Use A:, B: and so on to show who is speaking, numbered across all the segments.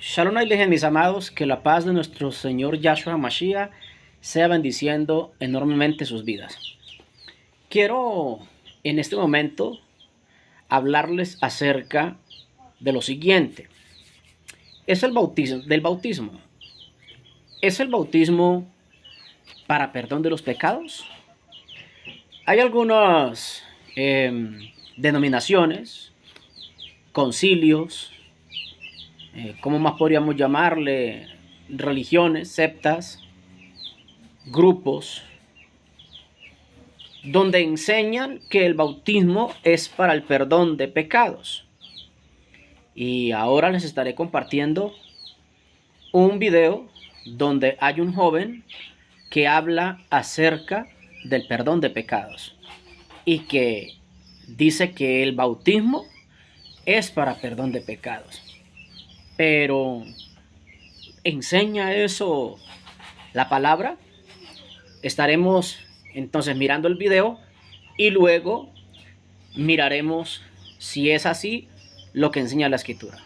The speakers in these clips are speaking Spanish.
A: Shalom Aleichem, mis amados, que la paz de nuestro Señor Yahshua Mashiach sea bendiciendo enormemente sus vidas. Quiero en este momento hablarles acerca de lo siguiente. Es el bautismo, del bautismo. ¿Es el bautismo para perdón de los pecados? Hay algunas denominaciones, concilios, ¿cómo más podríamos llamarle? Religiones, sectas, grupos, donde enseñan que el bautismo es para el perdón de pecados. Y ahora les estaré compartiendo un video donde hay un joven que habla acerca del perdón de pecados y que dice que el bautismo es para perdón de pecados. Pero ¿enseña eso la palabra? Estaremos entonces mirando el video y luego miraremos si es así lo que enseña la escritura.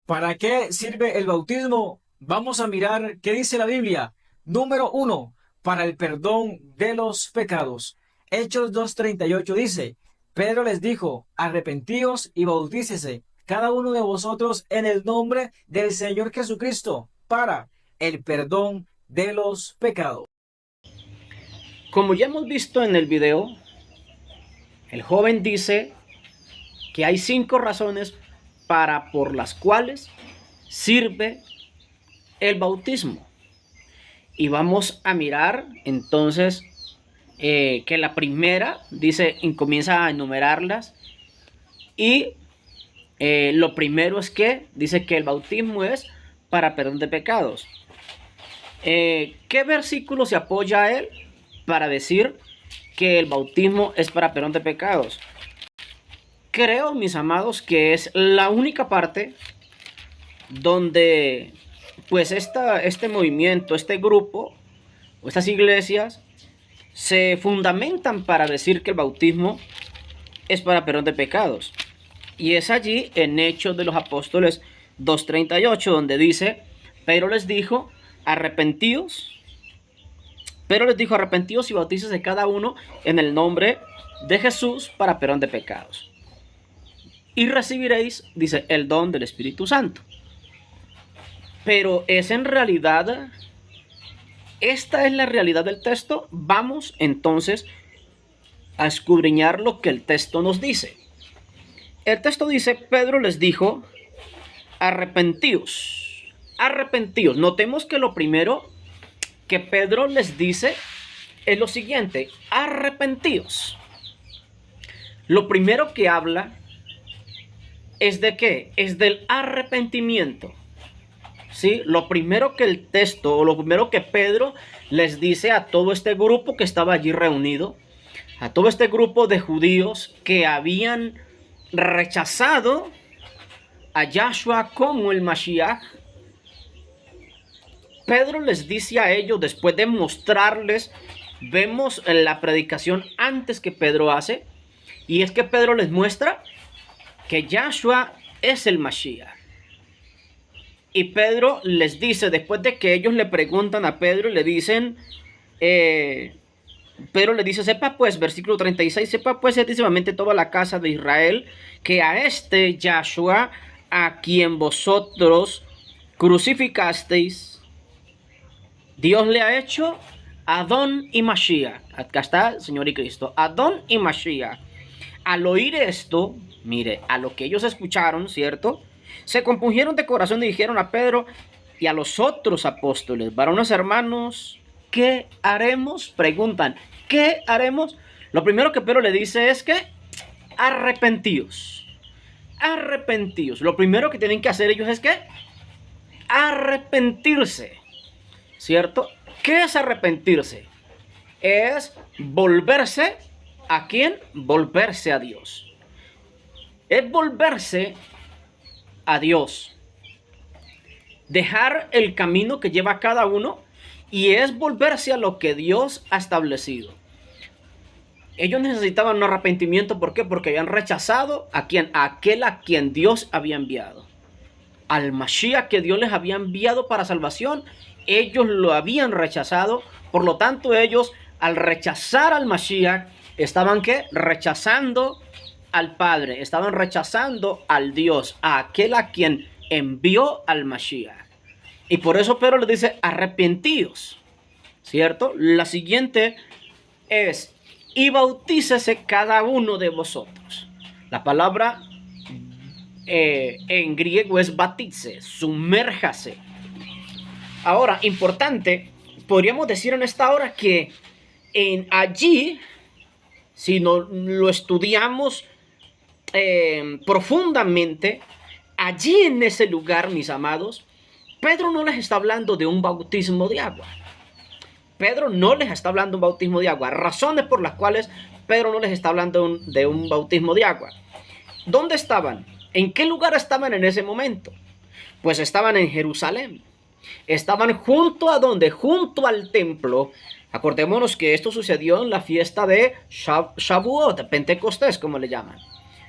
B: ¿Para qué sirve el bautismo? Vamos a mirar qué dice la Biblia. Número 1, para el perdón de los pecados. Hechos 2:38 dice, Pedro les dijo, arrepentíos y bautícese cada uno de vosotros en el nombre del Señor Jesucristo para el perdón de los pecados.
A: Como ya hemos visto en el video, el joven dice que hay 5 razones por las cuales sirve el bautismo. Y vamos a mirar entonces que la primera dice, y comienza a enumerarlas. Y lo primero es que dice que el bautismo es para perdón de pecados. ¿Qué versículo se apoya a él para decir que el bautismo es para perdón de pecados? Creo, mis amados, que es la única parte donde pues este movimiento, este grupo o estas iglesias se fundamentan para decir que el bautismo es para perdón de pecados. Y es allí en Hechos de los Apóstoles 2:38 donde dice, Pedro les dijo, arrepentíos y bautícese cada uno en el nombre de Jesús para perdón de pecados. Y recibiréis, dice, el don del Espíritu Santo. Pero es en realidad, esta es la realidad del texto. Vamos entonces a escudriñar lo que el texto nos dice. El texto dice, Pedro les dijo, arrepentíos. Notemos que lo primero que Pedro les dice es lo siguiente, arrepentíos. Lo primero que habla es de qué, es del arrepentimiento. ¿Sí? Lo primero que el texto, o lo primero que Pedro les dice a todo este grupo que estaba allí reunido, a todo este grupo de judíos que habían rechazado a Yahshua como el Mashiach, Pedro les dice a ellos, después de mostrarles, vemos en la predicación antes que Pedro hace, y es que Pedro les muestra que Yahshua es el Mashiach. Y Pedro les dice, después de que ellos le preguntan a Pedro y le dicen, Pedro le dice, sepa pues, versículo 36, sepa pues ciertísimamente toda la casa de Israel, que a este Yahshua, a quien vosotros crucificasteis, Dios le ha hecho Adón y Mashiach. Acá está, Señor y Cristo, Adón y Mashiach. Al oír esto, mire, a lo que ellos escucharon, ¿cierto? Se compungieron de corazón y dijeron a Pedro y a los otros apóstoles, varones hermanos, ¿qué haremos? Preguntan, ¿qué haremos? Lo primero que Pedro le dice es que arrepentíos. Lo primero que tienen que hacer ellos es que arrepentirse, ¿cierto? ¿Qué es arrepentirse? Es volverse ¿a quién? Volverse a Dios. Es volverse a Dios. Dejar el camino que lleva cada uno y es volverse a lo que Dios ha establecido. Ellos necesitaban un arrepentimiento, ¿por qué? Porque habían rechazado a aquel a quien Dios había enviado. al Mashiach que Dios les había enviado para salvación. Ellos lo habían rechazado. Por lo tanto, ellos al rechazar al Mashiach, estaban ¿qué? Rechazando al Padre. Estaban rechazando al Dios, a aquel a quien envió al Mashiach. Y por eso Pedro les dice, arrepentíos. ¿Cierto? La siguiente es, y bautícese cada uno de vosotros. La palabra en griego es batize, sumérjase. Ahora, importante, podríamos decir en esta hora que allí, si no, lo estudiamos profundamente, allí en ese lugar, mis amados, Pedro no les está hablando de un bautismo de agua. Pedro no les está hablando de un bautismo de agua. Razones por las cuales Pedro no les está hablando de un bautismo de agua. ¿Dónde estaban? ¿En qué lugar estaban en ese momento? Pues estaban en Jerusalén. Estaban junto a donde, junto al templo. Acordémonos que esto sucedió en la fiesta de Shavuot, Pentecostés, como le llaman.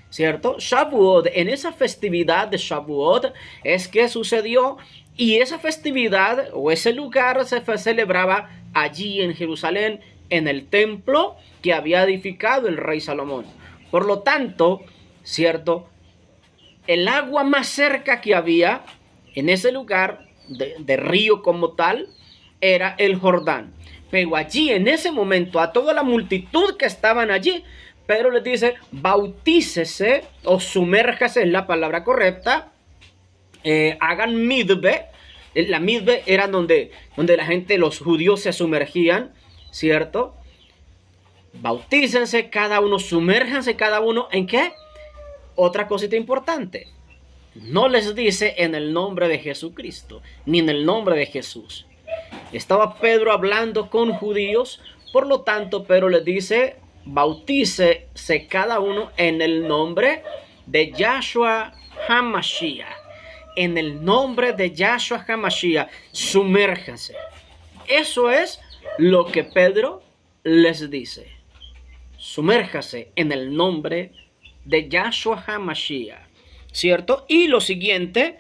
A: ¿Cierto? Shavuot, en esa festividad de Shavuot es que sucedió, y esa festividad o ese lugar se celebraba allí en Jerusalén, en el templo que había edificado el rey Salomón. Por lo tanto, ¿cierto? El agua más cerca que había en ese lugar de río como tal era el Jordán. Pero allí en ese momento, a toda la multitud que estaban allí, Pedro les dice, bautícese o sumérjase, es la palabra correcta, hagan midbe. La midbe era donde la gente, los judíos se sumergían, ¿cierto? Bautícense cada uno, sumérjanse cada uno, ¿en qué? Otra cosita importante, no les dice en el nombre de Jesucristo, ni en el nombre de Jesús. Estaba Pedro hablando con judíos, por lo tanto Pedro les dice, bautícese cada uno en el nombre de Yahshua HaMashiach. En el nombre de Yahshua HaMashiach, sumérjase. Eso es lo que Pedro les dice. Sumérjase en el nombre de Yahshua HaMashiach, ¿cierto? Y lo siguiente,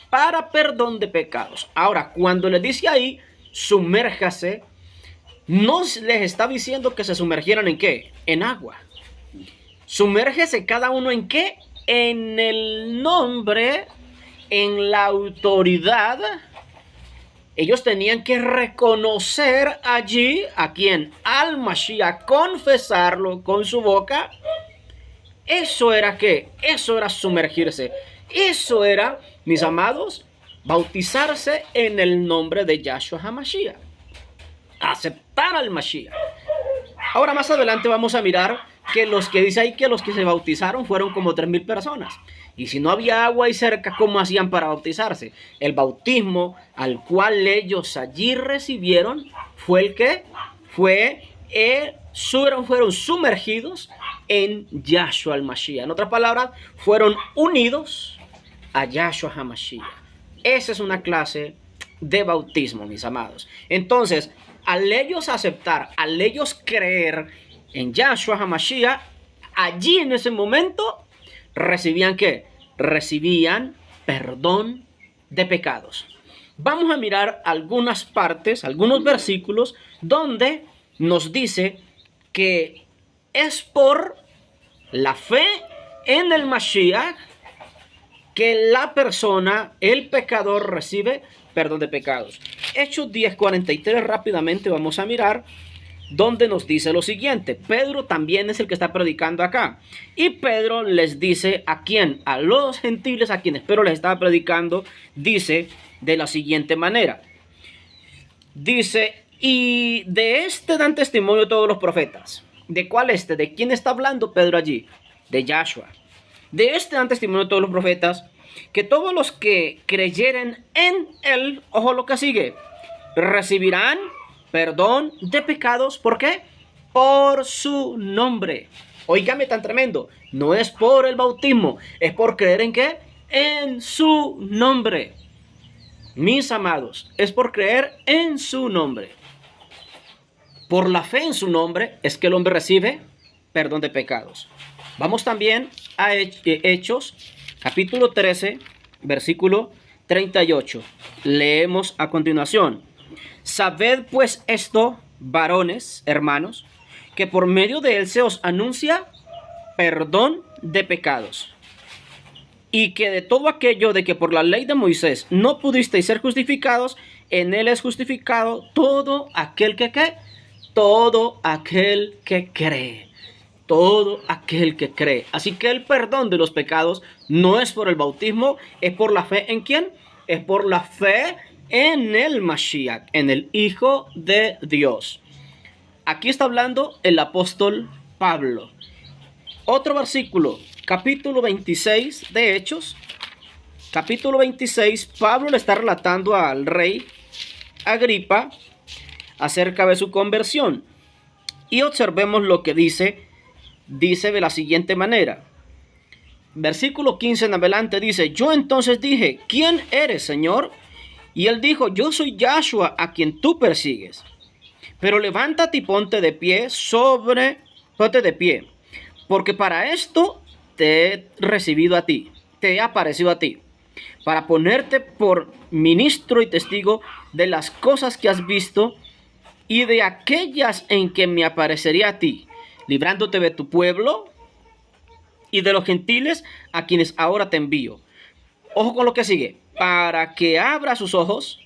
A: para perdón de pecados. Ahora, cuando les dice ahí, sumérjase, no les está diciendo que se sumergieran en ¿qué? En agua. Sumérgese cada uno en ¿qué? En el nombre, en la autoridad. Ellos tenían que reconocer allí a quien, al Mashiach, confesarlo con su boca. Eso era ¿qué? Eso era sumergirse. Eso era, mis amados, bautizarse en el nombre de Yahshua HaMashiach. Aceptar al Mashiach. Ahora más adelante vamos a mirar que los que dice ahí que los que se bautizaron fueron como 3,000 personas. Y si no había agua ahí cerca, ¿cómo hacían para bautizarse? El bautismo al cual ellos allí recibieron fue el que fueron sumergidos en Yahshua al Mashiach. En otras palabras, fueron unidos a Yahshua HaMashiach. Esa es una clase de bautismo, mis amados. Entonces, al ellos aceptar, al ellos creer en Yahshua HaMashiach, allí en ese momento recibían ¿qué? Recibían perdón de pecados. Vamos a mirar algunas partes, algunos versículos donde nos dice que es por la fe en el Mashiach que la persona, el pecador, recibe perdón de pecados. Hechos 10:43, rápidamente vamos a mirar, donde nos dice lo siguiente. Pedro también es el que está predicando acá. Y Pedro les dice a quién, a los gentiles a quienes Pedro les estaba predicando, dice de la siguiente manera. Dice, y de este dan testimonio todos los profetas. ¿De cuál este? ¿De quién está hablando Pedro allí? De Yahshua. De este dan testimonio todos los profetas, que todos los que creyeren en él, ojo lo que sigue, recibirán perdón de pecados. ¿Por qué? Por su nombre. Óigame tan tremendo. No es por el bautismo, es por creer en ¿qué? En su nombre. Mis amados, es por creer en su nombre. Por la fe en su nombre es que el hombre recibe perdón de pecados. Vamos también a Hechos capítulo 13, versículo 38. Leemos a continuación. Sabed pues esto, varones, hermanos, que por medio de él se os anuncia perdón de pecados, y que de todo aquello de que por la ley de Moisés no pudisteis ser justificados, en él es justificado todo aquel que ¿qué? Todo aquel que cree. Todo aquel que cree. Así que el perdón de los pecados no es por el bautismo, es por la fe. ¿En quién? Es por la fe en el Mashiach, en el Hijo de Dios. Aquí está hablando el apóstol Pablo. Otro versículo, capítulo 26 de Hechos. Capítulo 26, Pablo le está relatando al rey Agripa acerca de su conversión. Y observemos lo que dice de la siguiente manera. Versículo 15 en adelante dice: yo entonces dije, ¿quién eres, Señor? Y él dijo, yo soy Yahshua, a quien tú persigues. Pero levántate y ponte de pie, porque para esto te he recibido a ti, te he aparecido a ti, para ponerte por ministro y testigo de las cosas que has visto y de aquellas en que me aparecería a ti, librándote de tu pueblo y de los gentiles a quienes ahora te envío. Ojo con lo que sigue. Para que abra sus ojos,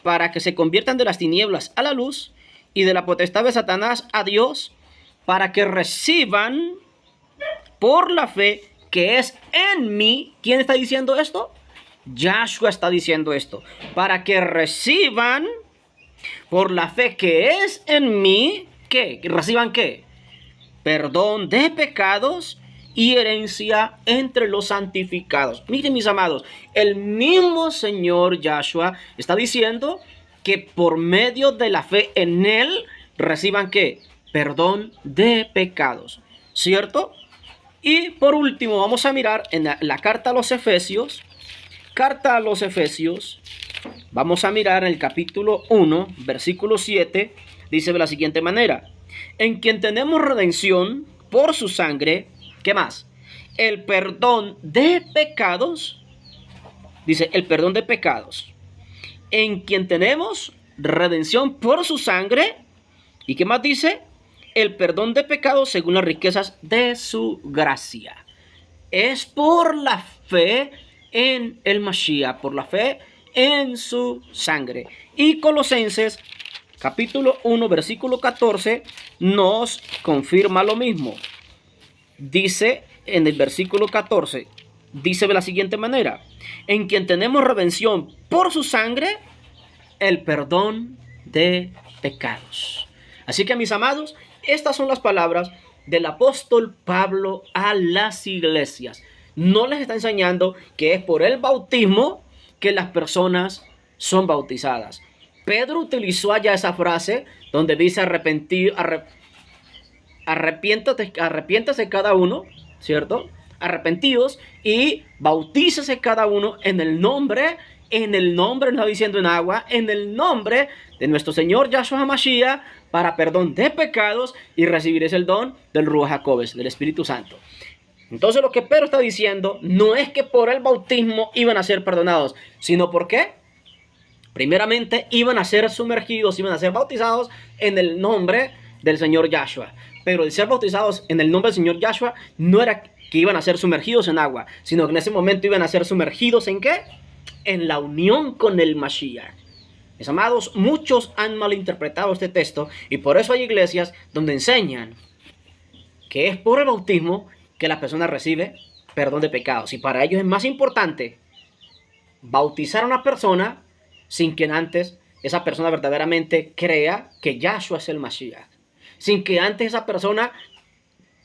A: para que se conviertan de las tinieblas a la luz y de la potestad de Satanás a Dios, para que reciban por la fe que es en mí. ¿Quién está diciendo esto? Yahshua está diciendo esto. Para que reciban por la fe que es en mí, ¿qué? ¿Reciban qué? Perdón de pecados y herencia entre los santificados. Miren, mis amados, el mismo Señor Yahshua está diciendo que por medio de la fe en Él reciban ¿qué? Perdón de pecados, ¿cierto? Y por último vamos a mirar en la carta a los Efesios. Carta a los Efesios. Vamos a mirar en el capítulo 1, versículo 7. Dice de la siguiente manera: en quien tenemos redención por su sangre. ¿Qué más? El perdón de pecados. Dice el perdón de pecados. En quien tenemos redención por su sangre. ¿Y qué más dice? El perdón de pecados según las riquezas de su gracia. Es por la fe en el Mashiach, por la fe en su sangre. Y Colosenses capítulo 1 versículo 14 nos confirma lo mismo. Dice en el versículo 14, dice de la siguiente manera: en quien tenemos redención por su sangre, el perdón de pecados. Así que, mis amados, estas son las palabras del apóstol Pablo a las iglesias. No les está enseñando que es por el bautismo que las personas son bautizadas. Pedro utilizó allá esa frase donde dice arrepiéntase cada uno, ¿cierto? Arrepentidos y bautícese cada uno en el nombre, no está diciendo en agua, en el nombre de nuestro Señor Yahshua HaMashiach, para perdón de pecados, y recibiréis el don del Ruach HaKodesh, del Espíritu Santo. Entonces lo que Pedro está diciendo no es que por el bautismo iban a ser perdonados, sino porque primeramente iban a ser sumergidos, iban a ser bautizados en el nombre del Señor Yahshua. Pero el ser bautizados en el nombre del Señor Yahshua no era que iban a ser sumergidos en agua, sino que en ese momento iban a ser sumergidos ¿en qué? En la unión con el Mashiach. Mis amados, muchos han malinterpretado este texto y por eso hay iglesias donde enseñan que es por el bautismo que la persona recibe perdón de pecados. Y para ellos es más importante bautizar a una persona sin que antes esa persona verdaderamente crea que Yahshua es el Mashiach. Sin que antes esa persona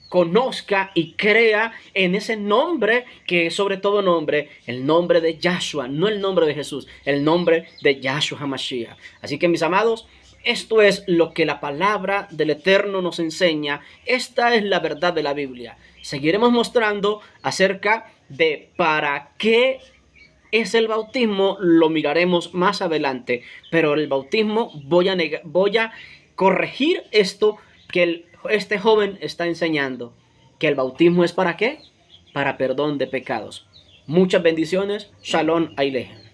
A: conozca y crea en ese nombre que es sobre todo nombre, el nombre de Yahshua, no el nombre de Jesús, el nombre de Yahshua HaMashiach. Así que, mis amados, esto es lo que la palabra del Eterno nos enseña. Esta es la verdad de la Biblia. Seguiremos mostrando acerca de para qué es el bautismo, lo miraremos más adelante. Pero el bautismo voy a corregir esto que este joven está enseñando. Que el bautismo es ¿para qué? Para perdón de pecados. Muchas bendiciones. Shalom Aleichem.